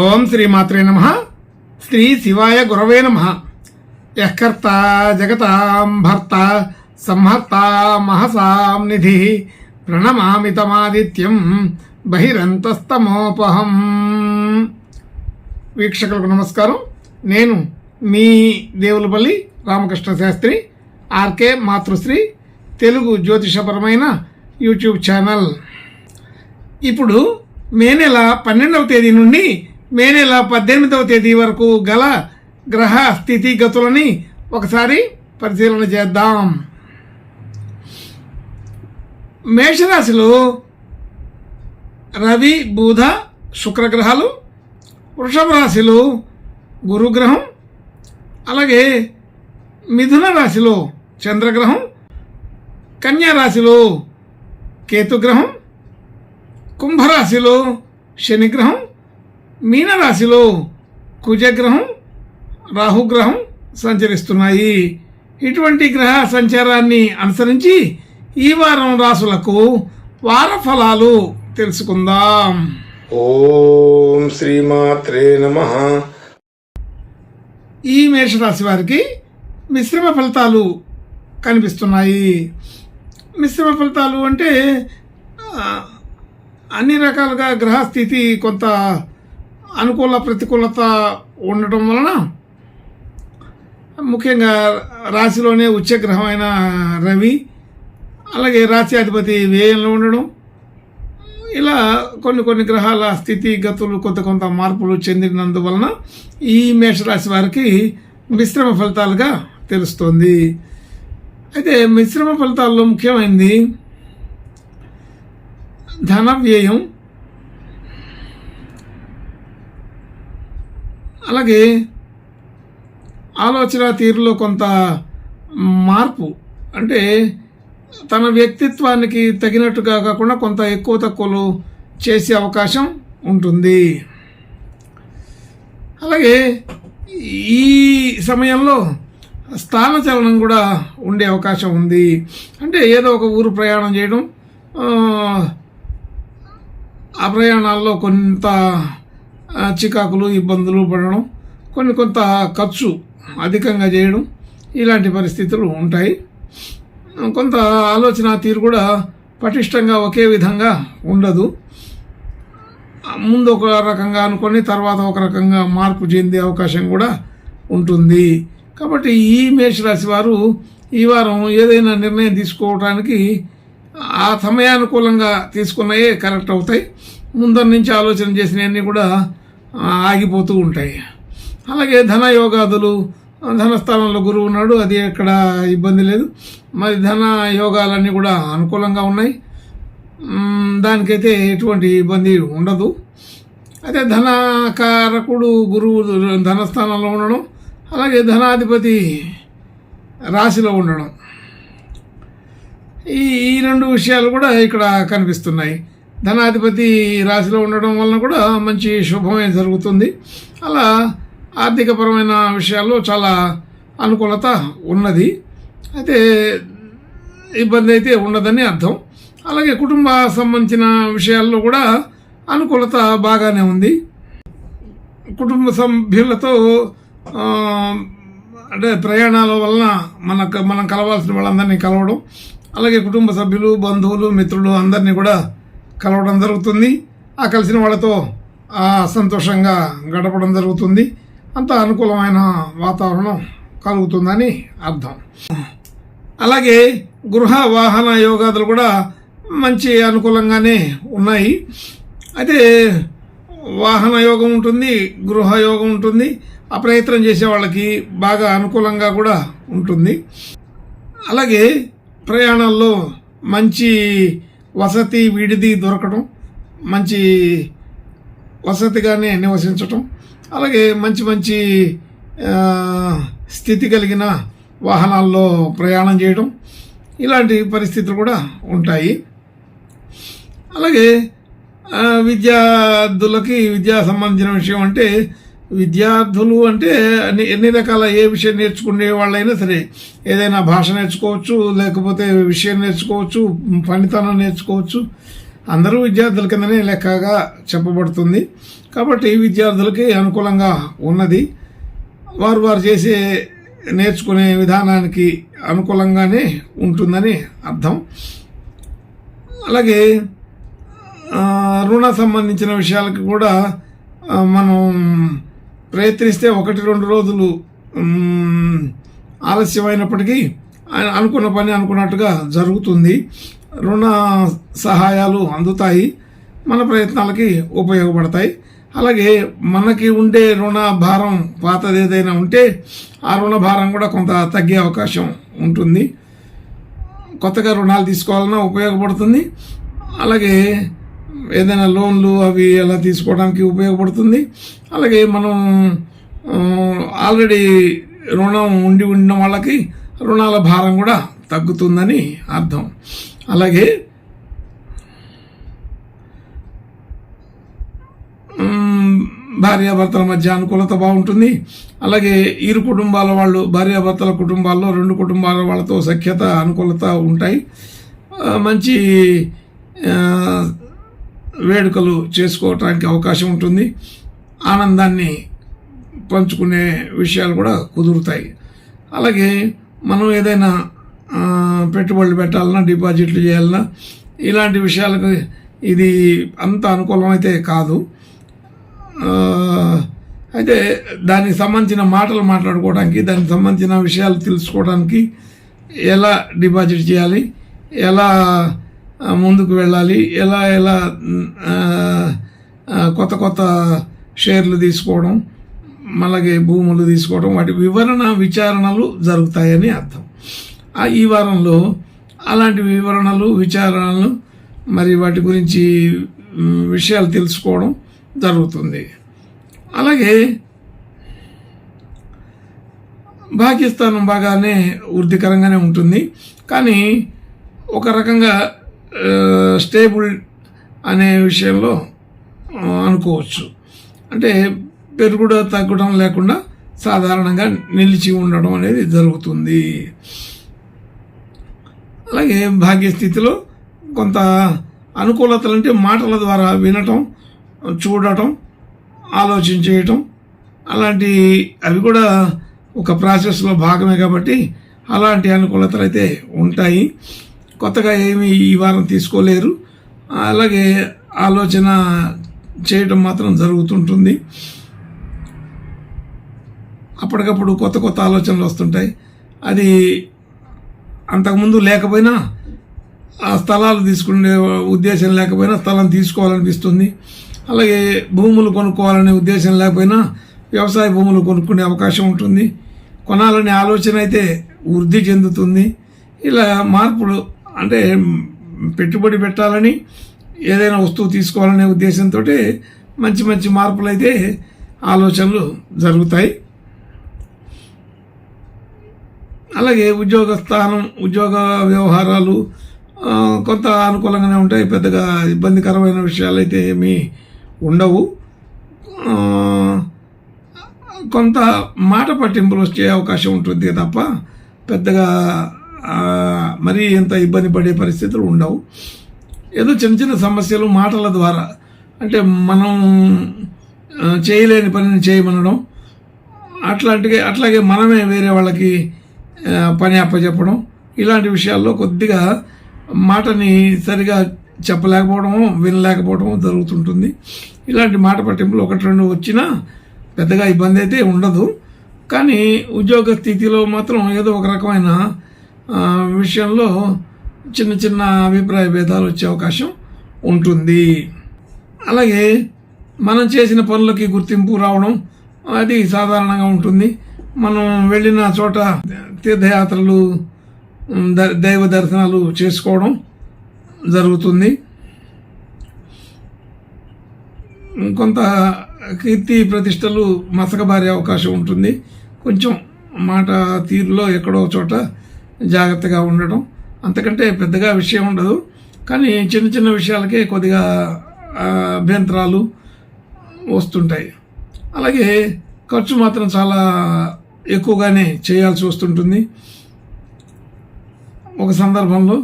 ఓం శ్రీమాత్రే నమః. శ్రీ శివాయ గురవే నమః. యఃకర్త జగతాం భర్త సంహర్త మహసాం నిధి ప్రణమామి తమాదిత్యం బహిరంతస్తమోపహం. వీక్షకులకు నమస్కారం. నేను మీ దేవులపల్లి రామకృష్ణ శాస్త్రి, ఆర్కే మాతృశ్రీ తెలుగు జ్యోతిషపరమైన యూట్యూబ్ ఛానల్. ఇప్పుడు మే నెల 12వ తేదీ నుండి మే నెల 18వ తేదీ వరకు గల గ్రహ స్థితిగతులని ఒకసారి పరిశీలన చేద్దాం. మేషరాశిలో రవి, బుధ, శుక్రగ్రహాలు, వృషభ రాశిలో గురుగ్రహం, అలాగే మిథున రాశిలో చంద్రగ్రహం, కన్యా రాశిలో కేతుగ్రహం, కుంభరాశిలో శనిగ్రహం, మీనరాశిలో కుజగ్రహం, రాహుగ్రహం సంచరిస్తున్నాయి. ఇటువంటి గ్రహ సంచారాన్ని అనుసరించి ఈ వారం రాశులకు వార ఫలాలు తెలుసుకుందాం. ఓం శ్రీమాత్రే నమః. ఈ మేషరాశి వారికి మిశ్రమ ఫలితాలు కనిపిస్తున్నాయి. మిశ్రమ ఫలితాలు అంటే అన్ని రకాలుగా గ్రహస్థితి కొంత అనుకూల ప్రతికూలత ఉండటం వలన, ముఖ్యంగా రాశిలోనే ఉచ్చగ్రహమైన రవి, అలాగే రాశి అధిపతి వ్యయంలో ఉండడం, ఇలా కొన్ని గ్రహాల స్థితిగతులు కొంత మార్పులు చెందినందువలన ఈ మేషరాశి వారికి మిశ్రమ ఫలితాలుగా తెలుస్తోంది. అయితే మిశ్రమ ఫలితాల్లో ముఖ్యమైనది ధన వ్యయం, అలాగే ఆలోచన తీరులో కొంత మార్పు, అంటే తన వ్యక్తిత్వానికి తగినట్టుగా కాకుండా కొంత ఎక్కువ తక్కువలు చేసే అవకాశం ఉంటుంది. అలాగే ఈ సమయంలో స్థానచలనం కూడా ఉండే అవకాశం ఉంది. అంటే ఏదో ఒక ఊరు ప్రయాణం చేయడం, ఆ ప్రయాణాల్లో కొంత చికాకులు, ఇబ్బందులు పడడం, కొంత ఖర్చు అధికంగా చేయడం, ఇలాంటి పరిస్థితులు ఉంటాయి. కొంత ఆలోచన తీరు కూడా పటిష్టంగా ఒకే విధంగా ఉండదు. ముందు ఒక రకంగా అనుకొని తర్వాత ఒక రకంగా మార్పు చెందే అవకాశం కూడా ఉంటుంది. కాబట్టి ఈ మేషరాశి వారు ఈ వారం ఏదైనా నిర్ణయం తీసుకోవడానికి ఆ సమయానుకూలంగా తీసుకున్నయే కరెక్ట్ అవుతాయి. ముందర నుంచి ఆలోచన చేసినవన్నీ కూడా ఆగిపోతూ ఉంటాయి. అలాగే ధన యోగాదులు, ధనస్థానంలో గురువు ఉన్నాడు, అది ఎక్కడ ఇబ్బంది లేదు. మరి ధన యోగాలన్నీ కూడా అనుకూలంగా ఉన్నాయి, దానికైతే ఎటువంటి ఇబ్బంది ఉండదు. అయితే ధనకారకుడు గురువు ధనస్థానంలో ఉండడం, అలాగే ధనాధిపతి రాశిలో ఉండడం, ఈ రెండు విషయాలు కూడా ఇక్కడ కనిపిస్తున్నాయి. ధనాధిపతి రాశిలో ఉండడం వలన కూడా మంచి శుభమే జరుగుతుంది. అలా ఆర్థికపరమైన విషయాల్లో చాలా అనుకూలత ఉన్నది. అయితే ఇబ్బంది అయితే ఉండదని అర్థం. అలాగే కుటుంబ సంబంధించిన విషయాల్లో కూడా అనుకూలత బాగానే ఉంది. కుటుంబ సభ్యులతో అంటే ప్రయాణాల వలన మనం కలవాల్సిన వాళ్ళందరినీ కలవడం, అలాగే కుటుంబ సభ్యులు, బంధువులు, మిత్రులు అందరినీ కూడా కలవడం జరుగుతుంది. ఆ కలిసిన వాళ్ళతో సంతోషంగా గడపడం జరుగుతుంది. అంత అనుకూలమైన వాతావరణం కలుగుతుందని అర్థం. అలాగే గృహ వాహన యోగాదులు కూడా మంచి అనుకూలంగానే ఉన్నాయి. అయితే వాహన యోగం ఉంటుంది, గృహ యోగం ఉంటుంది. ఆ ప్రయత్నం చేసే వాళ్ళకి బాగా అనుకూలంగా కూడా ఉంటుంది. అలాగే ప్రయాణాల్లో మంచి వసతి విడిది దొరకడం, మంచి వసతిగానే నివసించటం, అలాగే మంచి స్థితి కలిగిన వాహనాల్లో ప్రయాణం చేయడం, ఇలాంటి పరిస్థితులు కూడా ఉంటాయి. అలాగే విద్యార్థులకి విద్యా సంబంధించిన విషయం అంటే, విద్యార్థులు అంటే ఎన్ని రకాల ఏ విషయం నేర్చుకునే వాళ్ళైనా సరే, ఏదైనా భాష నేర్చుకోవచ్చు, లేకపోతే విషయం నేర్చుకోవచ్చు, పనితనం నేర్చుకోవచ్చు, అందరూ విద్యార్థుల కిందనే లెక్కగా చెప్పబడుతుంది. కాబట్టి విద్యార్థులకి అనుకూలంగా ఉన్నది. వారు చేసే నేర్చుకునే విధానానికి అనుకూలంగానే ఉంటుందని అర్థం. అలాగే రుణ సంబంధించిన విషయాలకి కూడా మనం ప్రయత్నిస్తే 1-2 రోజులు ఆలస్యమైనప్పటికీ అనుకున్న పని అనుకున్నట్టుగా జరుగుతుంది. రుణ సహాయాలు అందుతాయి, మన ప్రయత్నాలకి ఉపయోగపడతాయి. అలాగే మనకి ఉండే రుణ భారం పాతది ఏదైనా ఉంటే ఆ రుణ భారం కూడా కొంత తగ్గే అవకాశం ఉంటుంది. కొత్తగా రుణాలు తీసుకోవాలన్నా ఉపయోగపడుతుంది. అలాగే ఏదైనా లోన్లు అవి ఎలా తీసుకోవడానికి ఉపయోగపడుతుంది. అలాగే మనం ఆల్రెడీ రుణం ఉన్న వాళ్ళకి రుణాల భారం కూడా తగ్గుతుందని అర్థం. అలాగే భార్యాభర్తల మధ్య అనుకూలత బాగుంటుంది. అలాగే ఇరు కుటుంబాల వాళ్ళు, భార్యాభర్తల కుటుంబాల్లో 2 కుటుంబాల వాళ్ళతో సఖ్యత అనుకూలత ఉంటాయి. మంచి వేడుకలు చేసుకోవటానికి అవకాశం ఉంటుంది. ఆనందాన్ని పంచుకునే విషయాలు కూడా కుదురుతాయి. అలాగే మనం ఏదైనా పెట్టుబడులు పెట్టాలన్నా, డిపాజిట్లు చేయాలన్నా ఇలాంటి విషయాలకు ఇది అంత అనుకూలమైతే కాదు. అయితే దానికి సంబంధించిన మాటలు మాట్లాడుకోవడానికి, దానికి సంబంధించిన విషయాలు తెలుసుకోవడానికి, ఎలా డిపాజిట్ చేయాలి, ఎలా ముందుకు వెళ్ళాలి, ఎలా కొత్త షేర్లు తీసుకోవడం, అలాగే భూములు తీసుకోవడం, వాటి విచారణలు జరుగుతాయని అర్థం. ఈ వారంలో అలాంటి వివరణలు, విచారణలు, మరి వాటి గురించి విషయాలు తెలుసుకోవడం జరుగుతుంది. అలాగే భాగ్యస్థానం బాగానే వృద్ధికరంగానే ఉంటుంది. కానీ ఒక రకంగా స్టేబుల్ అనే విషయంలో అనుకోవచ్చు. అంటే పెరుగుడు తగ్గడం లేకుండా సాధారణంగా నిలిచి ఉండడం అనేది జరుగుతుంది. అలాగే భాగ్యస్థితిలో కొంత అనుకూలతలు అంటే మాటల ద్వారా వినటం, చూడటం, ఆలోచించేయటం, అలాంటి అవి కూడా ఒక ప్రాసెస్లో భాగమే. కాబట్టి అలాంటి అనుకూలతలు అయితే ఉంటాయి. కొత్తగా ఏమీ ఈ వారం తీసుకోలేరు. అలాగే ఆలోచన చేయటం మాత్రం జరుగుతుంటుంది. అప్పటికప్పుడు కొత్త ఆలోచనలు వస్తుంటాయి. అది అంతకుముందు లేకపోయినా, ఆ స్థలాలు తీసుకునే ఉద్దేశం లేకపోయినా స్థలం తీసుకోవాలనిపిస్తుంది. అలాగే భూములు కొనుక్కోవాలనే ఉద్దేశం లేకపోయినా వ్యవసాయ భూములు కొనుక్కునే అవకాశం ఉంటుంది. కొనాలనే ఆలోచన అయితే వృద్ధి చెందుతుంది. ఇలా మార్పులు అంటే పెట్టుబడి పెట్టాలని, ఏదైనా వస్తువు తీసుకోవాలనే ఉద్దేశంతో మంచి మార్పులు అయితే ఆలోచనలు జరుగుతాయి. అలాగే ఉద్యోగ స్థానం, ఉద్యోగ వ్యవహారాలు కొంత అనుకూలంగానే ఉంటాయి. పెద్దగా ఇబ్బందికరమైన విషయాలు అయితే ఏమీ ఉండవు. కొంత మాట పట్టింపులు వచ్చే అవకాశం ఉంటుంది తప్ప పెద్దగా మరీ ఎంత ఇబ్బంది పడే పరిస్థితులు ఉండవు. ఏదో చిన్న సమస్యలు మాటల ద్వారా, అంటే మనం చేయలేని పనిని చేయమనడం, అట్లాగే మనమే వేరే వాళ్ళకి పని అప్పచెప్పడం, ఇలాంటి విషయాల్లో కొద్దిగా మాటని సరిగా చెప్పలేకపోవడము, వినలేకపోవడము జరుగుతుంటుంది. ఇలాంటి మాట పట్టింపులు 1-2 వచ్చినా పెద్దగా ఇబ్బంది అయితే ఉండదు. కానీ ఉద్యోగ స్థితిలో మాత్రం ఏదో ఒక రకమైన విషయంలో చిన్న అభిప్రాయ భేదాలు వచ్చే అవకాశం ఉంటుంది. అలాగే మనం చేసిన పనులకి గుర్తింపు రావడం అది సాధారణంగా ఉంటుంది. మనం వెళ్ళిన చోట తీర్థయాత్రలు, దైవ దర్శనాలు చేసుకోవడం జరుగుతుంది. కొంత కీర్తి ప్రతిష్టలు మసకబారే అవకాశం ఉంటుంది. కొంచెం మాట తీరులో ఎక్కడో చోట జాగ్రత్తగా ఉండడం, అంతకంటే పెద్దగా విషయం ఉండదు. కానీ చిన్న విషయాలకే కొద్దిగా అభ్యంతరాలు వస్తుంటాయి. అలాగే ఖర్చు మాత్రం చాలా ఎక్కువగానే చేయాల్సి వస్తుంటుంది. ఒక సందర్భంలో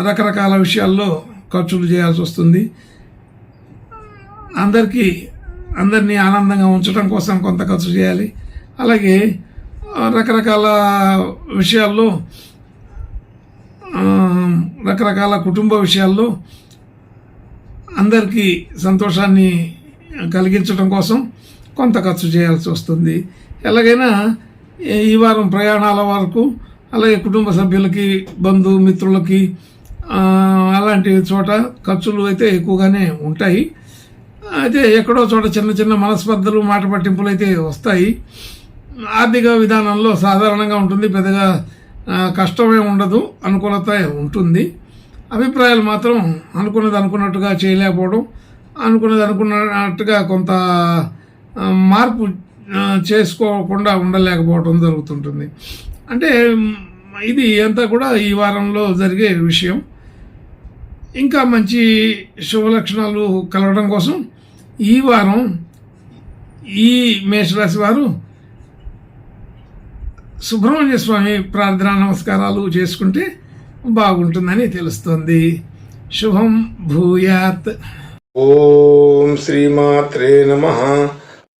రకరకాల విషయాల్లో ఖర్చులు చేయాల్సి వస్తుంది. అందరినీ ఆనందంగా ఉంచడం కోసం కొంత ఖర్చు చేయాలి. అలాగే రకరకాల విషయాల్లో, రకరకాల కుటుంబ విషయాల్లో అందరికీ సంతోషాన్ని కలిగించడం కోసం కొంత ఖర్చు చేయాల్సి వస్తుంది. ఎలాగైనా ఈ వారం ప్రయాణాల వరకు, అలాగే కుటుంబ సభ్యులకి, బంధుమిత్రులకి అలాంటి చోట ఖర్చులు అయితే ఎక్కువగానే ఉంటాయి. అయితే ఎక్కడో చోట చిన్న చిన్న మనస్పర్ధలు, మాట పట్టింపులు అయితే వస్తాయి. ఆర్థిక విధానంలో సాధారణంగా ఉంటుంది, పెద్దగా కష్టమే ఉండదు, అనుకూలత ఉంటుంది. అభిప్రాయాలు మాత్రం అనుకున్నది అనుకున్నట్టుగా చేయలేకపోవడం, అనుకున్నది అనుకున్నట్టుగా కొంత మార్పు చేసుకోకుండా ఉండలేకపోవడం జరుగుతుంటుంది. అంటే ఇది అంతా కూడా ఈ వారంలో జరిగే విషయం. ఇంకా మంచి శుభలక్షణాలు కలగడం కోసం ఈ వారం ఈ మేషరాశి వారు సుబ్రహ్మణ్య స్వామి ప్రార్థనా నమస్కారాలు చేసుకుంటే బాగుంటుందని తెలుస్తుంది. శుభం భూయాత్. ఓం శ్రీమాత్రే నమః.